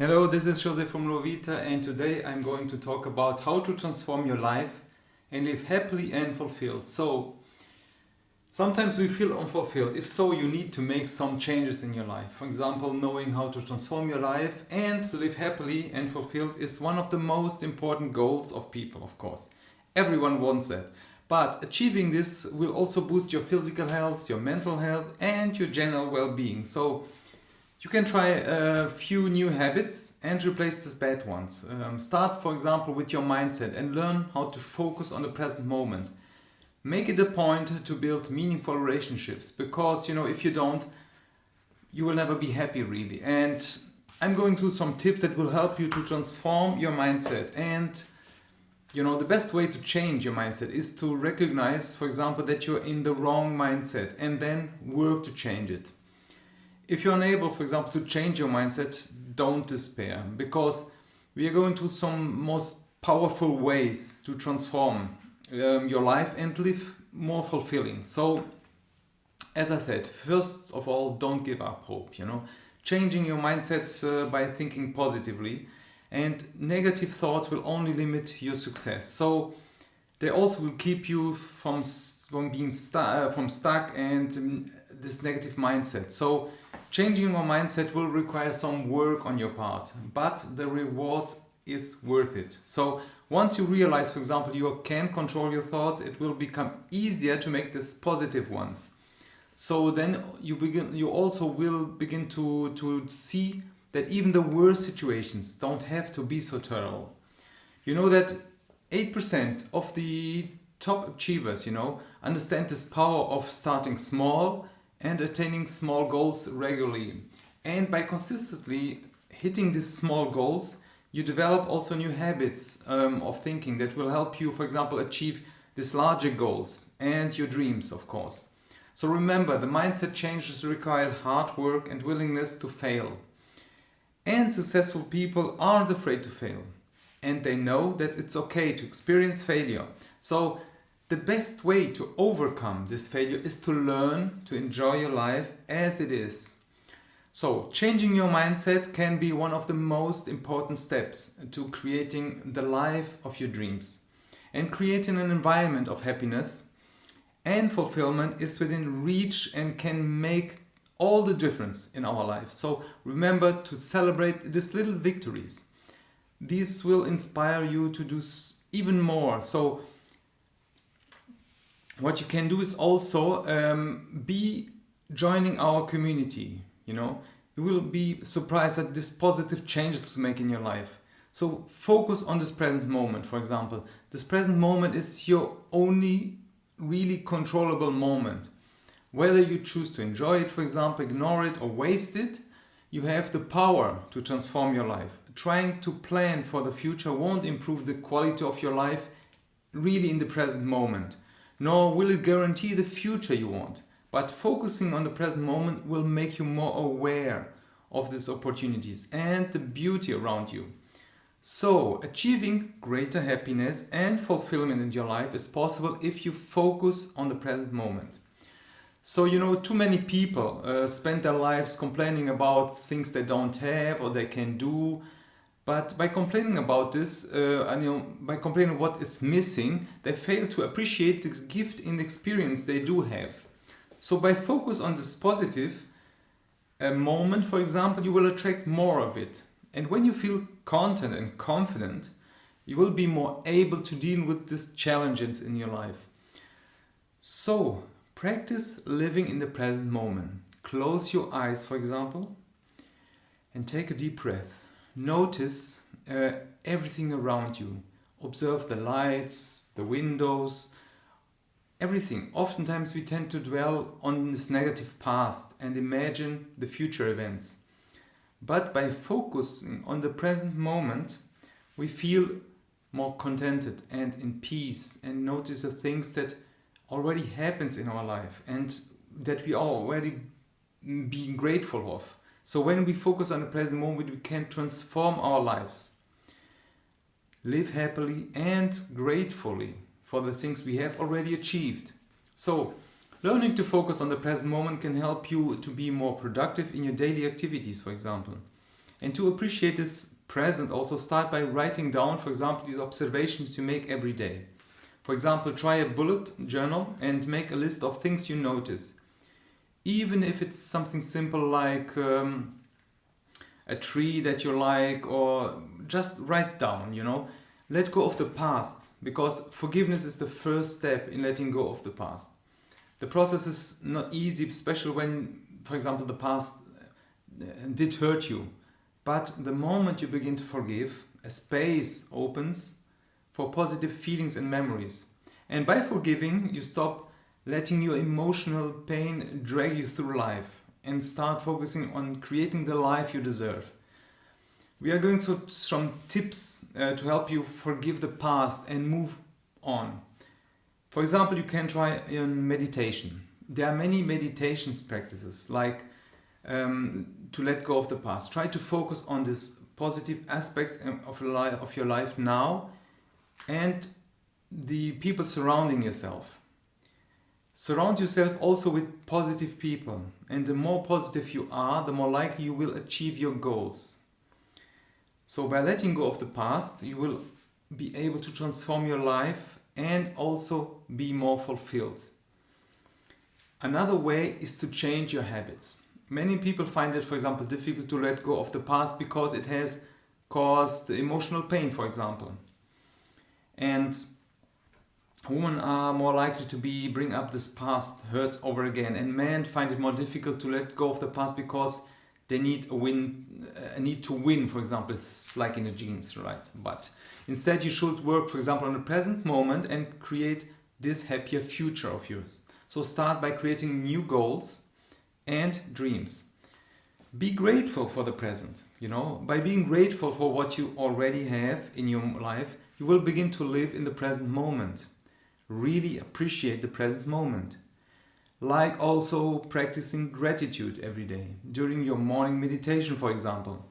Hello, this is Jose from LUOVITA, and today I'm going to talk about how to transform your life and live happily and fulfilled. So, sometimes we feel unfulfilled. If so, you need to make some changes in your life. For example, knowing how to transform your life and live happily and fulfilled is one of the most important goals of people, of course. Everyone wants that. But achieving this will also boost your physical health, your mental health, and your general well-being. So, you can try a few new habits and replace these bad ones. Start, for example, with your mindset and learn how to focus on the present moment. Make it a point to build meaningful relationships because, if you don't, you will never be happy really. And I'm going through some tips that will help you to transform your mindset. And, the best way to change your mindset is to recognize, for example, that you're in the wrong mindset and then work to change it. If you're unable, for example, to change your mindset, don't despair, because we are going through some most powerful ways to transform your life and live more fulfilling. So, as I said, first of all, don't give up hope, Changing your mindset by thinking positively, and negative thoughts will only limit your success. So, they also will keep you from being stuck and this negative mindset. So, changing your mindset will require some work on your part, but the reward is worth it. So once you realize, for example, you can control your thoughts, it will become easier to make these positive ones. So then you also will begin to see that even the worst situations don't have to be so terrible. You know that 8% of the top achievers, understand this power of starting small and attaining small goals regularly. And by consistently hitting these small goals, you develop also new habits of thinking that will help you, for example, achieve these larger goals and your dreams, of course. So remember, the mindset changes require hard work and willingness to fail. And successful people aren't afraid to fail. And they know that it's okay to experience failure. So the best way to overcome this failure is to learn to enjoy your life as it is. So, changing your mindset can be one of the most important steps to creating the life of your dreams. And creating an environment of happiness and fulfillment is within reach and can make all the difference in our life. So, remember to celebrate these little victories. These will inspire you to do even more. So, what you can do is also be joining our community. You will be surprised at these positive changes to make in your life. So focus on this present moment, for example. This present moment is your only really controllable moment. Whether you choose to enjoy it, for example, ignore it or waste it, you have the power to transform your life. Trying to plan for the future won't improve the quality of your life really in the present moment. Nor will it guarantee the future you want. But focusing on the present moment will make you more aware of these opportunities and the beauty around you. So, achieving greater happiness and fulfillment in your life is possible if you focus on the present moment. So, too many people spend their lives complaining about things they don't have or they can do. But by complaining about this, by complaining what is missing, they fail to appreciate the gift and experience they do have. So by focus on this positive moment, for example, you will attract more of it. And when you feel content and confident, you will be more able to deal with these challenges in your life. So practice living in the present moment. Close your eyes, for example, and take a deep breath. Notice everything around you. Observe the lights, the windows, everything. Oftentimes we tend to dwell on this negative past and imagine the future events. But by focusing on the present moment, we feel more contented and in peace and notice the things that already happens in our life and that we are already being grateful of. So when we focus on the present moment, we can transform our lives. Live happily and gratefully for the things we have already achieved. So, learning to focus on the present moment can help you to be more productive in your daily activities, for example. And to appreciate this present, also start by writing down, for example, the observations you make every day. For example, try a bullet journal and make a list of things you notice. Even if it's something simple like a tree that you like, or just write down, let go of the past, because forgiveness is the first step in letting go of the past. The process is not easy, especially when, for example, the past did hurt you. But the moment you begin to forgive, a space opens for positive feelings and memories. And by forgiving, you stop letting your emotional pain drag you through life and start focusing on creating the life you deserve. We are going to some tips to help you forgive the past and move on. For example, you can try meditation. There are many meditations practices like to let go of the past. Try to focus on these positive aspects of your life now and the people surrounding yourself. Surround yourself also with positive people, and the more positive you are, the more likely you will achieve your goals. So by letting go of the past, you will be able to transform your life and also be more fulfilled. Another way is to change your habits. Many people find it, for example, difficult to let go of the past because it has caused emotional pain, for example. And women are more likely to bring up this past hurts over again, and men find it more difficult to let go of the past because they need a need to win, for example. It's like in the genes, right? But instead you should work, for example, on the present moment and create this happier future of yours. So start by creating new goals and dreams. Be grateful for the present, By being grateful for what you already have in your life, you will begin to live in the present moment. Really appreciate the present moment. Like also practicing gratitude every day during your morning meditation, for example.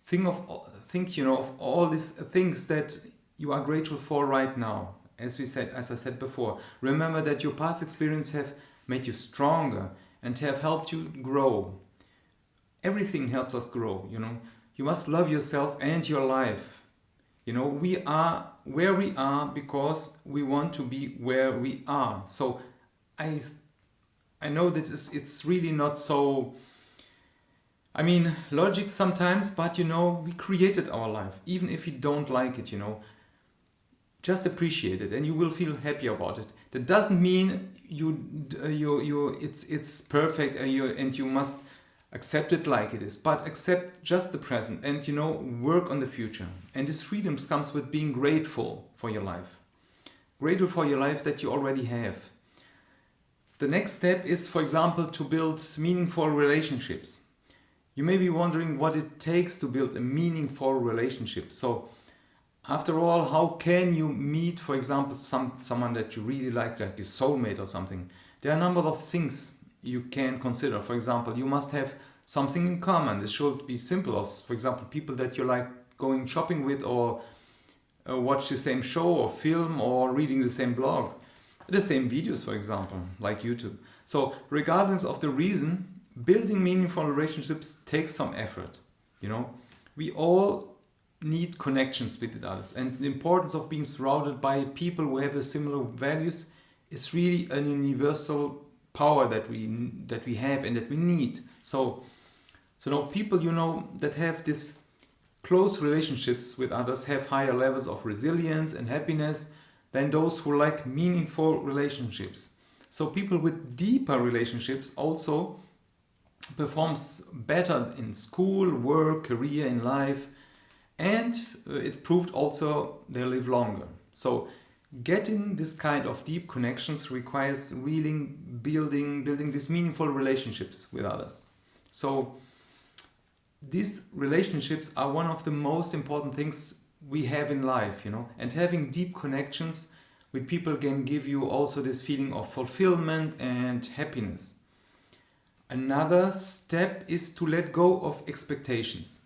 Think of all these things that you are grateful for right now. As I said before, remember that your past experience have made you stronger and have helped you grow. Everything helps us grow, You must love yourself and your life. We are where we are because we want to be where we are. So I know that it's really not so, logic sometimes, but we created our life. Even if you don't like it, just appreciate it and you will feel happy about it. That doesn't mean it's perfect and you must accept it like it is, but accept just the present and work on the future. And this freedom comes with being grateful for your life. Grateful for your life that you already have. The next step is, for example, to build meaningful relationships. You may be wondering what it takes to build a meaningful relationship. So, after all, how can you meet, for example, someone that you really like your soulmate or something? There are a number of things you can consider. For example, you must have something in common. This should be simple, as, for example, people that you like going shopping with, or watch the same show or film, or reading the same blog. The same videos, for example, like YouTube. So regardless of the reason, building meaningful relationships takes some effort. We all need connections with others, and the importance of being surrounded by people who have a similar values is really an universal power that we have and that we need. So now people that have this close relationships with others have higher levels of resilience and happiness than those who like meaningful relationships. So people with deeper relationships also performs better in school, work, career, in life, and it's proved also they live longer. So getting this kind of deep connections requires really building these meaningful relationships with others. So these relationships are one of the most important things we have in life, and having deep connections with people can give you also this feeling of fulfillment and happiness. Another step is to let go of expectations.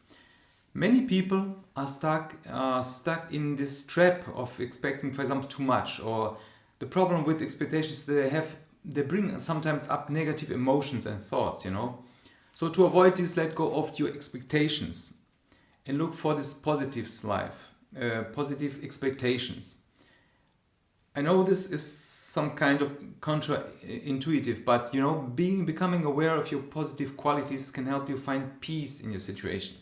Many people are stuck in this trap of expecting, for example, too much, or the problem with expectations they bring sometimes up negative emotions and thoughts, So to avoid this, let go of your expectations. and look for this positive life, positive expectations. I know this is some kind of counterintuitive, but becoming aware of your positive qualities can help you find peace in your situation.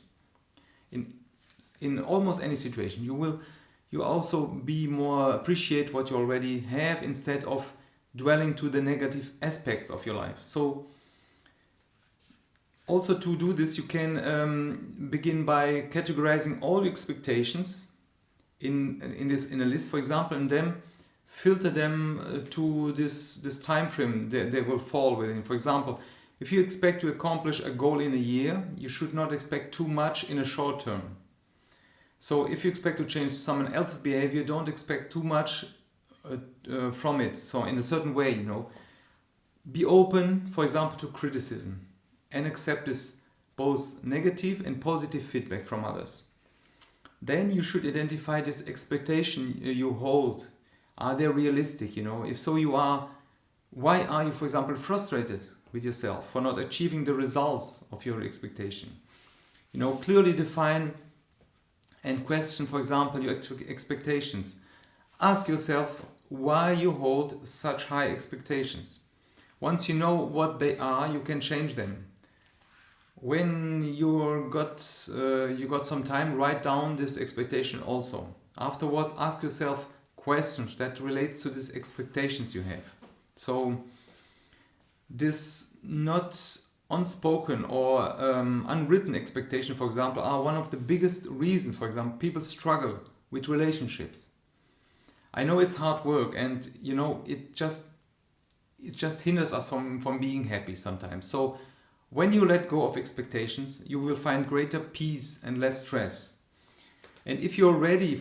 In almost any situation, you also be more appreciate what you already have instead of dwelling to the negative aspects of your life. So also to do this, you can begin by categorizing all your expectations in a list, for example, and then filter them to this time frame they will fall within. For example, if you expect to accomplish a goal in a year, you should not expect too much in a short term. So if you expect to change someone else's behavior, don't expect too much from it. So in a certain way, be open, for example, to criticism and accept this both negative and positive feedback from others. Then you should identify this expectation you hold. Are they realistic? If so, why are you, for example, frustrated with yourself for not achieving the results of your expectation? Clearly define and question, for example, your expectations. Ask yourself why you hold such high expectations. Once you know what they are, you can change them. When you got some time, write down this expectation also. Afterwards, ask yourself questions that relates to these expectations you have. So this not unspoken or unwritten expectation, for example, are one of the biggest reasons, for example, people struggle with relationships. I know it's hard work, and it just hinders us from being happy sometimes. So when you let go of expectations, you will find greater peace and less stress. And if you're ready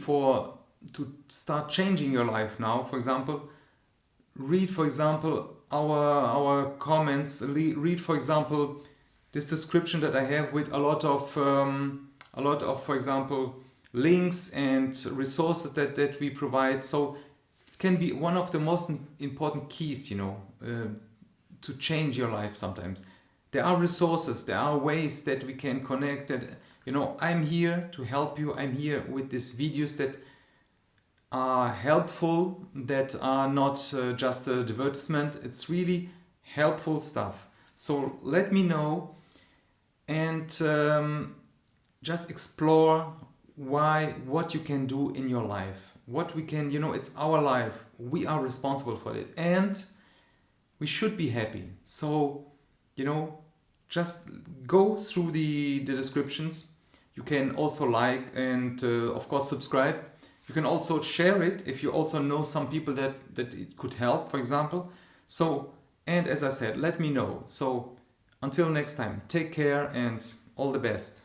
to start changing your life now, for example, read, for example, our comments. Read, for example, this description that I have with a lot of, for example, links and resources that we provide. So it can be one of the most important keys, to change your life sometimes. There are resources, there are ways that we can connect. That I'm here to help you. I'm here with these videos that are helpful, that are not just a advertisement. It's really helpful stuff. So let me know, and just explore what you can do in your life. What we can, it's our life. We are responsible for it, and we should be happy. So, just go through the descriptions. You can also like and of course subscribe. You can also share it if you also know some people that it could help, for example. So, and as I said, let me know. So until next time, take care and all the best.